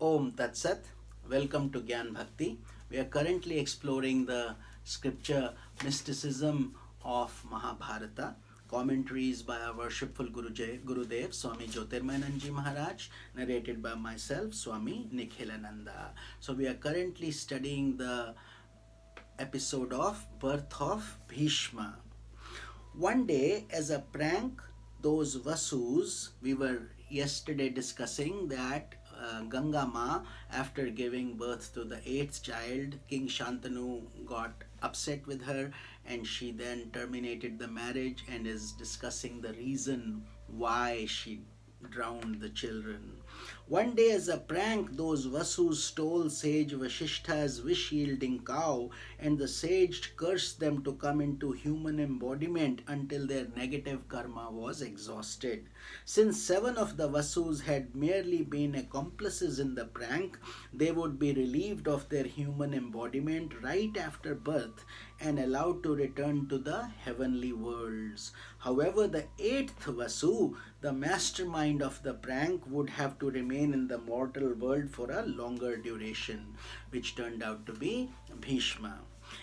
Om Tat Sat. Welcome to Gyan Bhakti. We are currently exploring the scripture Mysticism of Mahabharata. Commentaries by our worshipful Gurudev, Swami Jyotirmayananda Maharaj, narrated by myself, Swami Nikhilananda. So we are currently studying the episode of Birth of Bhishma. One day, as a prank, those Vasus, we were yesterday discussing that Ganga Ma, after giving birth to the eighth child, King Shantanu got upset with her and she then terminated the marriage and is discussing the reason why she drowned the children. One day, as a prank, those Vasus stole Sage Vasishtha's wish yielding cow, and the sage cursed them to come into human embodiment until their negative karma was exhausted. Since seven of the Vasus had merely been accomplices in the prank, they would be relieved of their human embodiment right after birth and allowed to return to the heavenly worlds. However, the eighth Vasu, the mastermind of the prank, would have to remain in the mortal world for a longer duration, which turned out to be Bhishma.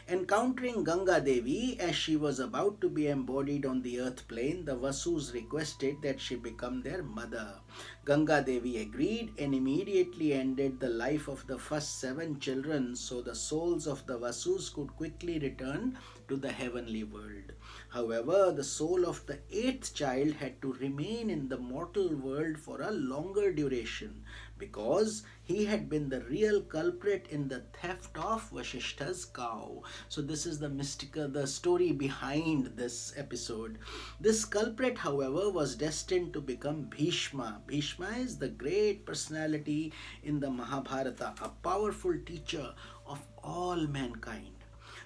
Encountering Ganga Devi as she was about to be embodied on the earth plane, the Vasus requested that she become their mother. Ganga Devi agreed and immediately ended the life of the first seven children so the souls of the Vasus could quickly return to the heavenly world. However, the soul of the eighth child had to remain in the mortal world for a longer duration because he had been the real culprit in the theft of Vasishtha's cow. So this is the story behind this episode. This culprit, however, was destined to become Bhishma. Bhishma is the great personality in the Mahabharata, a powerful teacher of all mankind.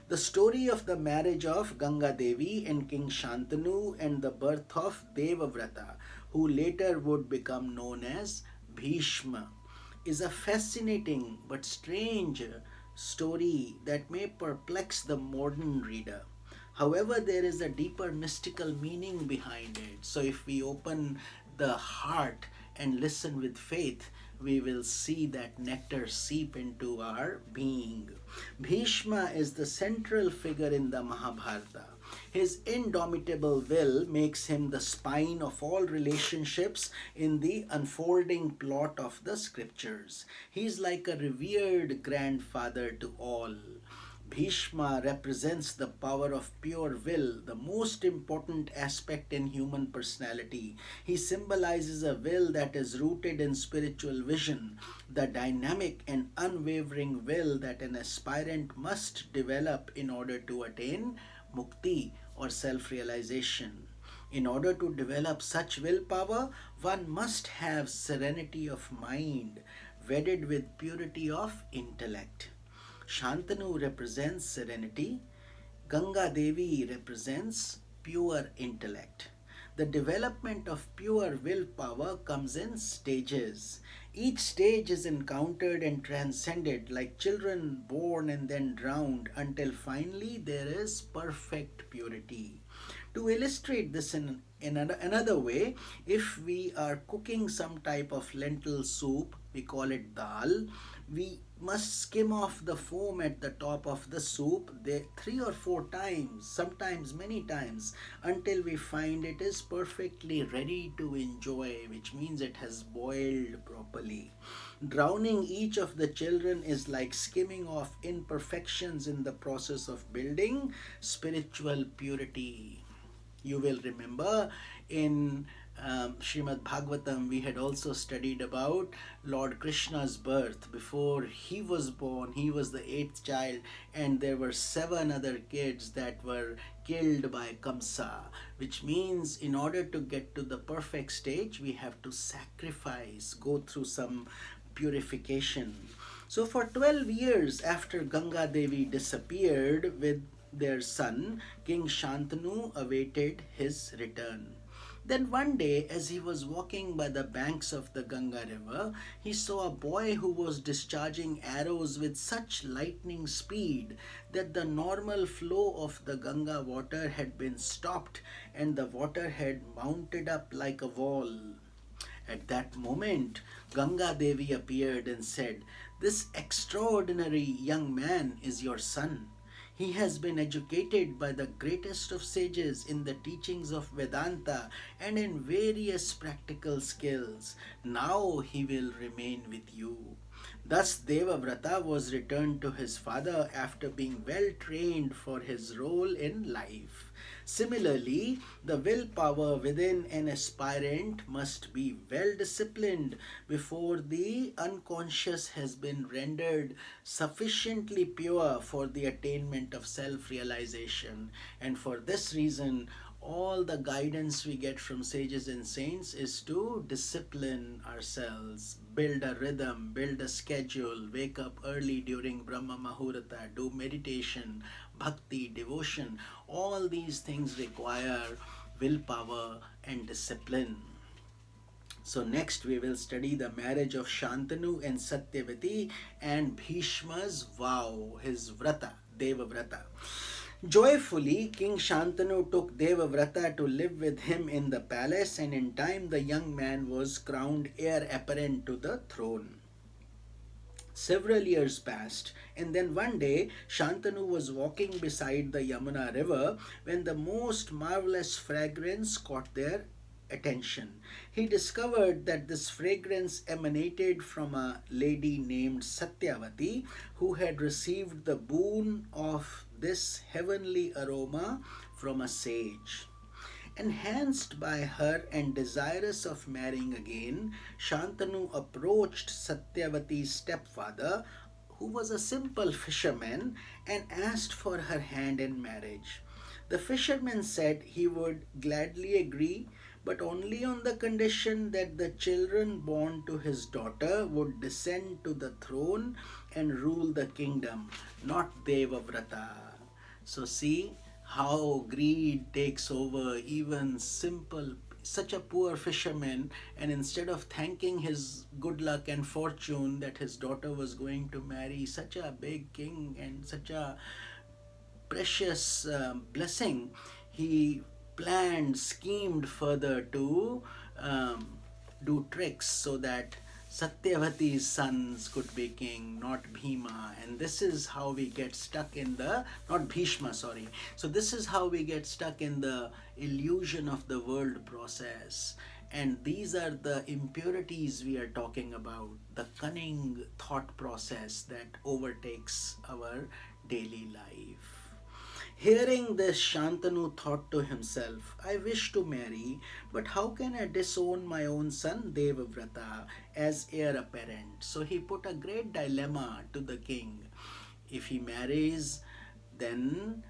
The story of the marriage of Ganga Devi and King Shantanu and the birth of Devavrata, who later would become known as Bhishma, is a fascinating but strange story that may perplex the modern reader. However, there is a deeper mystical meaning behind it. So, if we open the heart and listen with faith, we will see that nectar seep into our being. Bhishma is the central figure in the Mahabharata. His indomitable will makes him the spine of all relationships in the unfolding plot of the scriptures. He is like a revered grandfather to all. Bhishma represents the power of pure will, the most important aspect in human personality. He symbolizes a will that is rooted in spiritual vision, the dynamic and unwavering will that an aspirant must develop in order to attain mukti or self realization. In order to develop such willpower, one must have serenity of mind, wedded with purity of intellect. Shantanu represents serenity, Ganga Devi represents pure intellect. The development of pure willpower comes in stages. Each stage is encountered and transcended like children born and then drowned until finally there is perfect purity. To illustrate this in another way, if we are cooking some type of lentil soup, we call it dal, we must skim off the foam at the top of the soup three or four times, sometimes many times, until we find it is perfectly ready to enjoy, which means it has boiled properly. Drowning each of the children is like skimming off imperfections in the process of building spiritual purity. You will remember in Srimad Bhagavatam, we had also studied about Lord Krishna's birth. Before he was born, he was the eighth child, and there were seven other kids that were killed by Kamsa, which means in order to get to the perfect stage, we have to sacrifice, go through some purification. So, for 12 years after Ganga Devi disappeared with their son, King Shantanu awaited his return. Then one day, as he was walking by the banks of the Ganga river, he saw a boy who was discharging arrows with such lightning speed that the normal flow of the Ganga water had been stopped and the water had mounted up like a wall. At that moment, Ganga Devi appeared and said, "This extraordinary young man is your son. He has been educated by the greatest of sages in the teachings of Vedanta and in various practical skills. Now he will remain with you." Thus Devavrata was returned to his father after being well trained for his role in life. Similarly, the willpower within an aspirant must be well disciplined before the unconscious has been rendered sufficiently pure for the attainment of self realization. And for this reason, all the guidance we get from sages and saints is to discipline ourselves, build a rhythm, build a schedule, wake up early during Brahma Muhurta, do meditation, bhakti, devotion. All these things require willpower and discipline. So next we will study the marriage of Shantanu and Satyavati and Bhishma's vow, his vrata, Deva Vrata. Joyfully, King Shantanu took Devavrata to live with him in the palace, and in time the young man was crowned heir apparent to the throne. Several years passed, and then one day Shantanu was walking beside the Yamuna river when the most marvelous fragrance caught their attention. He discovered that this fragrance emanated from a lady named Satyavati who had received the boon of this heavenly aroma from a sage. Enhanced by her and desirous of marrying again, Shantanu approached Satyavati's stepfather, who was a simple fisherman, and asked for her hand in marriage. The fisherman said he would gladly agree, but only on the condition that the children born to his daughter would descend to the throne and rule the kingdom, not Devavrata. So see how greed takes over even simple, such a poor fisherman, and instead of thanking his good luck and fortune that his daughter was going to marry such a big king and such a precious blessing, he planned, schemed further to do tricks so that Satyavati's sons could be king, not Bhima. And this is how we get stuck in the, not Bhishma, sorry. So this is how we get stuck in the illusion of the world process. And these are the impurities we are talking about, the cunning thought process that overtakes our daily life. Hearing this, Shantanu thought to himself, "I wish to marry, but how can I disown my own son Devavrata as heir apparent?" So he put a great dilemma to the king. If he marries, then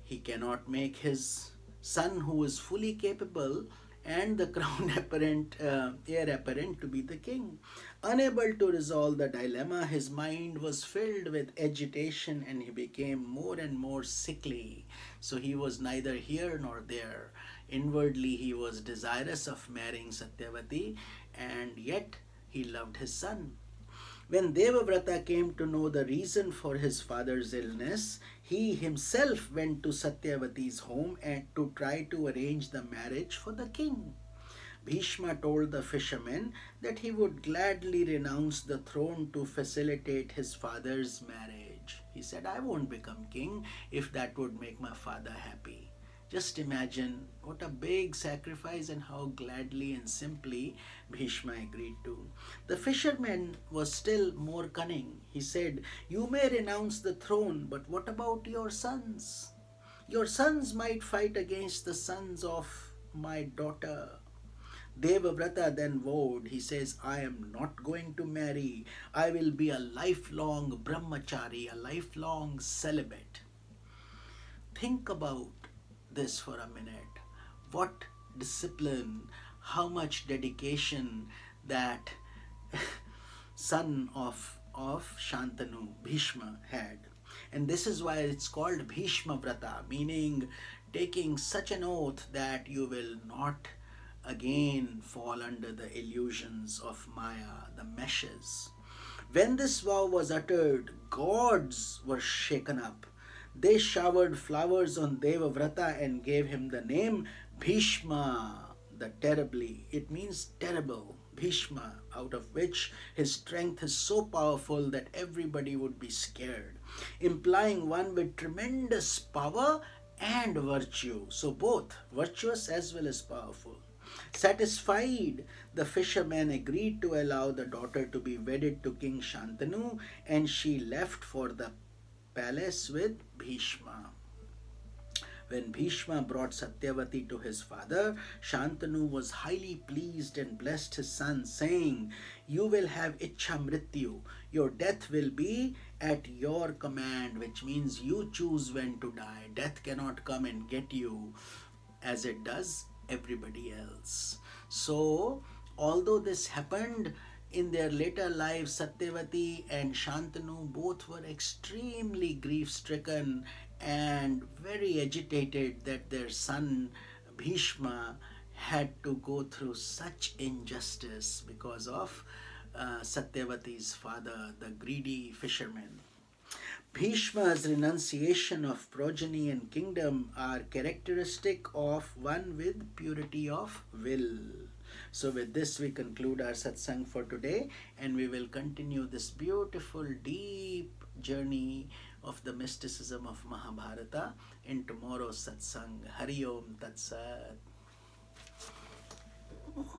he cannot make his son, who is fully capable and the crown apparent, heir apparent, to be the king. Unable to resolve the dilemma, his mind was filled with agitation and he became more and more sickly. So he was neither here nor there. Inwardly he was desirous of marrying Satyavati, and yet he loved his son. When Devavrata came to know the reason for his father's illness, he himself went to Satyavati's home and to try to arrange the marriage for the king. Bhishma told the fisherman that he would gladly renounce the throne to facilitate his father's marriage. He said, "I won't become king if that would make my father happy." Just imagine what a big sacrifice and how gladly and simply Bhishma agreed to. The fisherman was still more cunning. He said, "You may renounce the throne, but what about your sons? Your sons might fight against the sons of my daughter." Devavrata then vowed, he says, "I am not going to marry. I will be a lifelong brahmachari, a lifelong celibate." Think about this for a minute. What discipline, how much dedication that son of Shantanu, Bhishma, had. And this is why it's called Bhishma Prata, meaning taking such an oath that you will not again fall under the illusions of Maya, the meshes. When this vow was uttered, gods were shaken up. They showered flowers on Devavrata and gave him the name Bhishma, the terribly. It means terrible. Bhishma, out of which his strength is so powerful that everybody would be scared, implying one with tremendous power and virtue. So, both virtuous as well as powerful. Satisfied, the fisherman agreed to allow the daughter to be wedded to King Shantanu, and she left for the palace with Bhishma. When Bhishma brought Satyavati to his father, Shantanu was highly pleased and blessed his son, saying, "You will have Ichha Mrityu. Your death will be at your command," which means you choose when to die. Death cannot come and get you as it does everybody else. So, although this happened in their later lives, Satyavati and Shantanu both were extremely grief stricken and very agitated that their son Bhishma had to go through such injustice because of Satyavati's father, the greedy fisherman. Bhishma's renunciation of progeny and kingdom are characteristic of one with purity of will. So, with this, we conclude our satsang for today, and we will continue this beautiful, deep journey of the mysticism of Mahabharata in tomorrow's satsang. Hari Om Tat Sat.